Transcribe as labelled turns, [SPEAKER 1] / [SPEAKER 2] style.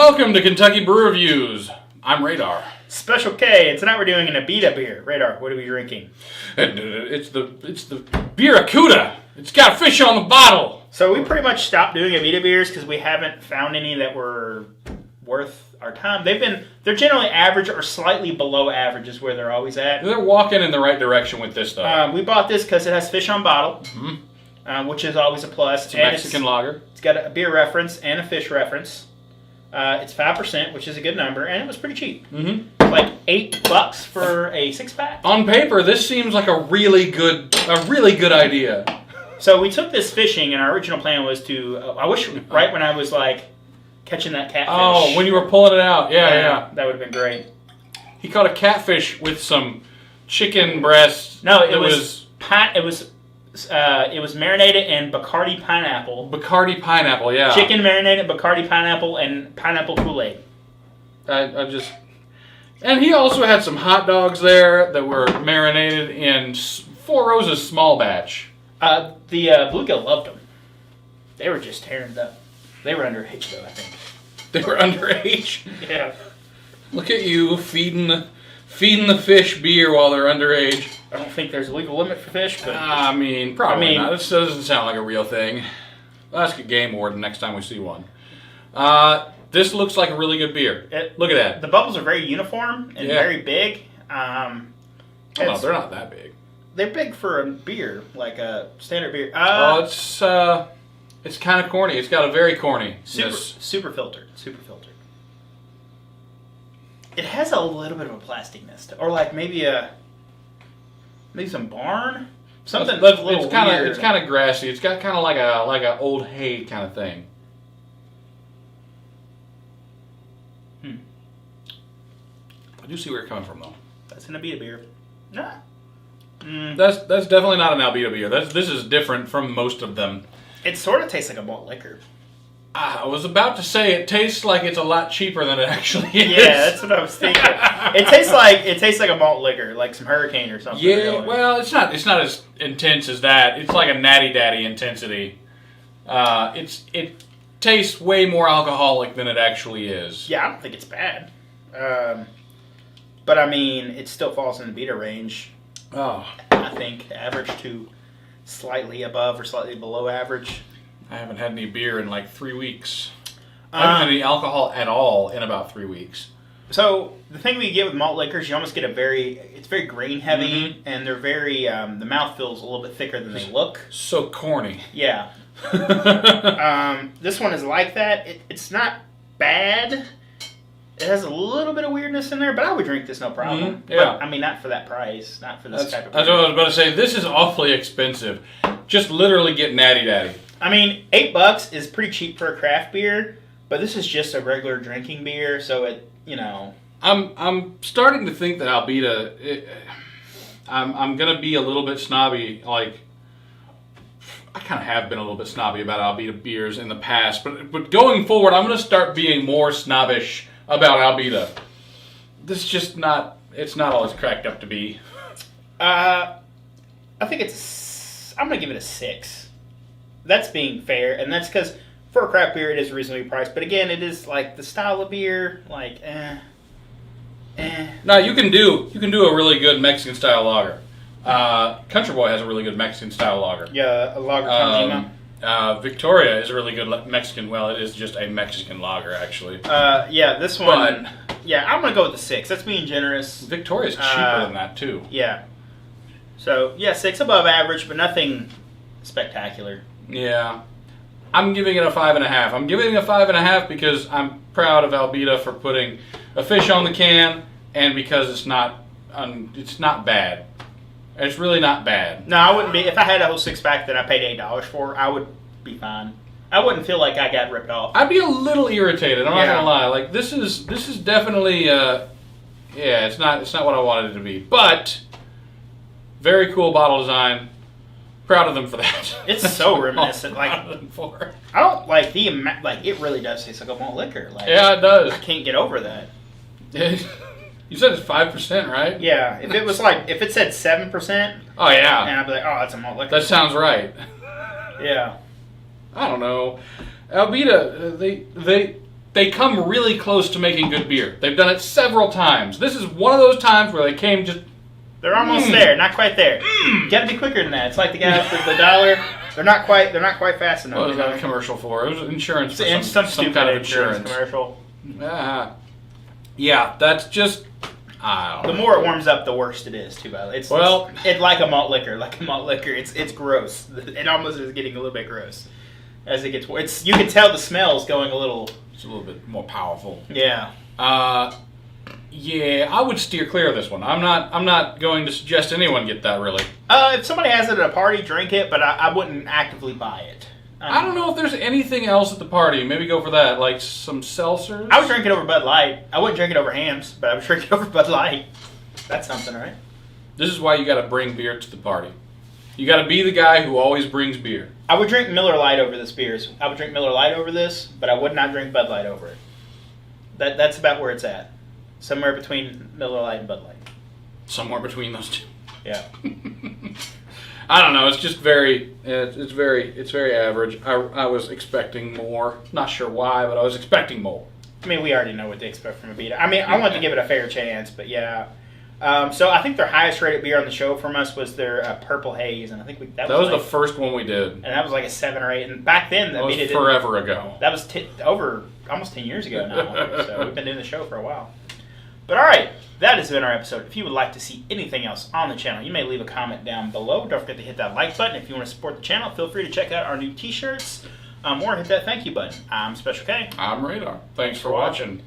[SPEAKER 1] Welcome to Kentucky Brew Reviews. I'm Radar.
[SPEAKER 2] Special K, and tonight we're doing an Abita beer. Radar, what are we drinking?
[SPEAKER 1] It's the Beeracuda. It's got fish on the bottle.
[SPEAKER 2] So we pretty much stopped doing Abita beers because we haven't found any that were worth our time. They're generally average or slightly below average is where they're always at.
[SPEAKER 1] They're walking in the right direction with this stuff.
[SPEAKER 2] We bought this because it has fish on bottle, which is always a plus.
[SPEAKER 1] It's a Mexican lager.
[SPEAKER 2] It's got a beer reference and a fish reference. It's 5%, which is a good number, and it was pretty cheap. Like $8 for a 6-pack.
[SPEAKER 1] On paper, this seems like a really good idea.
[SPEAKER 2] So we took this fishing, and our original plan was to. I wish right when I was like catching that catfish.
[SPEAKER 1] Oh, when you were pulling it out, yeah.
[SPEAKER 2] That would have been great.
[SPEAKER 1] He caught a catfish with some chicken breast.
[SPEAKER 2] No, it was marinated in Bacardi pineapple.
[SPEAKER 1] Bacardi pineapple, yeah.
[SPEAKER 2] Chicken marinated Bacardi pineapple and pineapple Kool-Aid.
[SPEAKER 1] And he also had some hot dogs there that were marinated in Four Roses small batch.
[SPEAKER 2] The Bluegill loved them. They were just tearing it up. They were underage, though, I think.
[SPEAKER 1] They were underage?
[SPEAKER 2] Yeah.
[SPEAKER 1] Look at you feeding the fish beer while they're underage.
[SPEAKER 2] I don't think there's a legal limit for fish, but...
[SPEAKER 1] Probably not. This doesn't sound like a real thing. I'll ask a game warden next time we see one. This looks like a really good beer. Look at that.
[SPEAKER 2] The bubbles are very uniform and very big.
[SPEAKER 1] No, they're not that big.
[SPEAKER 2] They're big for a beer, like a standard beer.
[SPEAKER 1] It's kind of corny. It's got a very corny.
[SPEAKER 2] Super filtered. It has a little bit of a plasticness, or like maybe some barn, something.
[SPEAKER 1] It's kind of grassy. It's got kind of like a old hay kind of thing. I do see where you're coming from, though.
[SPEAKER 2] That's an Abita beer. Nah.
[SPEAKER 1] That's definitely not an Abita beer. This is different from most of them.
[SPEAKER 2] It sort of tastes like a malt liquor.
[SPEAKER 1] I was about to say it tastes like it's a lot cheaper than it actually is.
[SPEAKER 2] Yeah, that's what I was thinking. It tastes like a malt liquor, like some Hurricane or something.
[SPEAKER 1] Yeah,
[SPEAKER 2] really.
[SPEAKER 1] Well, it's not as intense as that. It's like a natty daddy intensity. It tastes way more alcoholic than it actually is.
[SPEAKER 2] Yeah, I don't think it's bad. But I mean, it still falls in the Abita range.
[SPEAKER 1] Oh,
[SPEAKER 2] I think average to slightly above or slightly below average.
[SPEAKER 1] I haven't had any beer in like 3 weeks. I haven't had any alcohol at all in about 3 weeks.
[SPEAKER 2] So the thing we get with malt liquors, you almost get it's very grain heavy, and they're very, the mouth feels a little bit thicker than they look.
[SPEAKER 1] So corny.
[SPEAKER 2] Yeah. This one is like that. It's not bad. It has a little bit of weirdness in there, but I would drink this no problem.
[SPEAKER 1] Yeah.
[SPEAKER 2] But, I mean, not for that price, not for this type of beer.
[SPEAKER 1] That's what I was about to say. This is awfully expensive. Just literally get natty daddy.
[SPEAKER 2] I mean, $8 is pretty cheap for a craft beer, but this is just a regular drinking beer, so it,
[SPEAKER 1] I'm starting to think that Abita. I'm gonna be a little bit snobby. Like, I kind of have been a little bit snobby about Abita beers in the past, but going forward, I'm gonna start being more snobbish about Abita. This is just not. It's not all it's cracked up to be.
[SPEAKER 2] I think I'm gonna give it a 6. That's being fair, and that's because for a craft beer, it is reasonably priced. But again, it is like the style of beer, like
[SPEAKER 1] No, you can do a really good Mexican style lager. Country Boy has a really good Mexican style lager.
[SPEAKER 2] Yeah, a lager from Lima.
[SPEAKER 1] Victoria is a really good Mexican. Well, it is just a Mexican lager, actually.
[SPEAKER 2] Yeah, this one. Yeah, I'm gonna go with the 6. That's being generous.
[SPEAKER 1] Victoria's cheaper than that too.
[SPEAKER 2] Yeah. So yeah, 6 above average, but nothing spectacular.
[SPEAKER 1] Yeah, I'm giving it a 5.5. I'm giving it a 5.5 because I'm proud of Abita for putting a fish on the can, and because it's not bad. It's really not bad.
[SPEAKER 2] No, I wouldn't be. If I had a whole 6-pack that I paid $8 for, I would be fine. I wouldn't feel like I got ripped off.
[SPEAKER 1] I'd be a little irritated. I'm not gonna lie. Like this is definitely it's not what I wanted it to be. But very cool bottle design. Proud of them for that.
[SPEAKER 2] It's so reminiscent. Like I don't like the amount. Like it really does taste like a malt liquor. Like,
[SPEAKER 1] yeah, it does.
[SPEAKER 2] I can't get over that.
[SPEAKER 1] You said it's 5%, right?
[SPEAKER 2] Yeah. If it was if it said 7%.
[SPEAKER 1] Oh yeah.
[SPEAKER 2] And I'd be like, oh, that's a malt liquor.
[SPEAKER 1] That sounds right.
[SPEAKER 2] Yeah.
[SPEAKER 1] I don't know. Abita, they come really close to making good beer. They've done it several times. This is one of those times where they came just...
[SPEAKER 2] They're almost there, not quite there. You gotta be quicker than that. It's like the guy with the dollar. They're not quite fast enough.
[SPEAKER 1] What was that a commercial for? It was insurance for
[SPEAKER 2] some
[SPEAKER 1] kind of insurance
[SPEAKER 2] commercial.
[SPEAKER 1] Yeah, that's just... I don't know.
[SPEAKER 2] The more it warms up, the worse it is, too, by the way. It's like a malt liquor. It's gross. It almost is getting a little bit gross as it gets. You can tell the smell is going a little.
[SPEAKER 1] It's a little bit more powerful.
[SPEAKER 2] Yeah.
[SPEAKER 1] Yeah, I would steer clear of this one. I'm not going to suggest anyone get that really.
[SPEAKER 2] If somebody has it at a party, drink it, but I wouldn't actively buy it.
[SPEAKER 1] I don't know if there's anything else at the party. Maybe go for that, like some seltzers.
[SPEAKER 2] I would drink it over Bud Light. I wouldn't drink it over Hamm's, but I would drink it over Bud Light. That's something, right?
[SPEAKER 1] This is why you got to bring beer to the party. You got to be the guy who always brings beer.
[SPEAKER 2] I would drink Miller Lite over this beer. I would drink Miller Lite over this, but I would not drink Bud Light over it. That's about where it's at. Somewhere between Miller Lite and Bud Light.
[SPEAKER 1] Somewhere between those two.
[SPEAKER 2] Yeah.
[SPEAKER 1] I don't know. It's just it's very average. I was expecting more. Not sure why, but I was expecting more.
[SPEAKER 2] I mean, we already know what to expect from Abita. I mean, I wanted to give it a fair chance, but yeah. So I think their highest rated beer on the show from us was their Purple Haze, and I think that was
[SPEAKER 1] the first one we did,
[SPEAKER 2] and that was like a 7 or 8. And back then,
[SPEAKER 1] that was forever ago.
[SPEAKER 2] That was over almost 10 years ago now. So we've been doing the show for a while. But all right, that has been our episode. If you would like to see anything else on the channel, you may leave a comment down below. Don't forget to hit that like button. If you want to support the channel, feel free to check out our new t-shirts or hit that thank you button. I'm Special K.
[SPEAKER 1] I'm Radar. Thanks for watching.